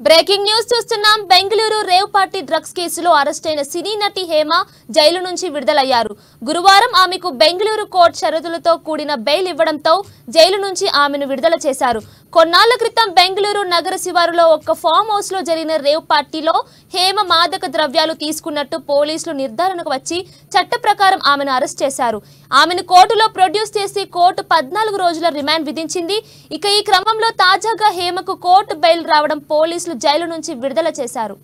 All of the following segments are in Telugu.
బ్రేకింగ్ న్యూస్ చూస్తున్నాం. బెంగళూరు రేవ్ పార్టీ డ్రగ్స్ కేసులో అరెస్ట్ అయిన సినీ నటి హేమ జైలు నుంచి విడుదలయ్యారు. గురువారం ఆమెకు బెంగళూరు కోర్టు షరతులతో కూడిన బెయిల్ ఇవ్వడంతో జైలు నుంచి ఆమెను విడుదల చేశారు. కొన్నాళ్ల క్రితం బెంగళూరు నగర శివారులో ఒక ఫామ్ హౌస్ లో జరిగిన రేవ్ పార్టీలో హేమ మాదక ద్రవ్యాలు తీసుకున్నట్టు పోలీసులు నిర్ధారణకు వచ్చి చట్ట ప్రకారం ఆమెను అరెస్ట్ చేశారు. ఆమెను కోర్టులో ప్రొడ్యూస్ చేసి కోర్టు 14 రోజుల రిమాండ్ విధించింది. ఇక ఈ క్రమంలో తాజాగా హేమకు కోర్టు బెయిల్ రావడం పోలీసులు జైలు నుంచి విడుదల చేశారు.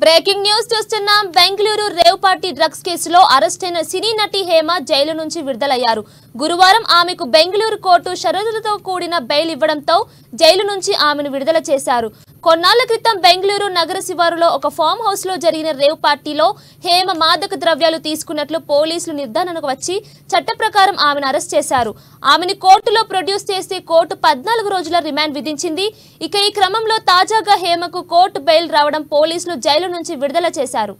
బ్రేకింగ్ న్యూస్ చూస్తున్నాం. బెంగళూరు రేవ్ పార్టీ డ్రగ్స్ కేసులో అరెస్ట్ అయిన సినీ నటి హేమ జైలు నుంచి విడుదలయ్యారు. గురువారం ఆమెకు బెంగళూరు కోర్టు షరతులతో కూడిన బెయిల్ ఇవ్వడంతో జైలు నుంచి ఆమెను విడుదల చేశారు. కొన్నాళ్ల క్రితం బెంగళూరు నగర శివారులో ఒక ఫామ్ హౌస్ లో జరిగిన రేవ్ పార్టీలో హేమ మాదక ద్రవ్యాలు తీసుకున్నట్లు పోలీసులు నిర్ధారణకు వచ్చి చట్ట ప్రకారం ఆమెను అరెస్ట్ చేశారు. ఆమెను కోర్టులో ప్రొడ్యూస్ చేసి కోర్టు 14 రోజుల రిమాండ్ విధించింది. ఇక ఈ క్రమంలో తాజాగా హేమకు కోర్టు బెయిల్ రావడం పోలీసులు జైలు నుంచి విడుదల చేశారు.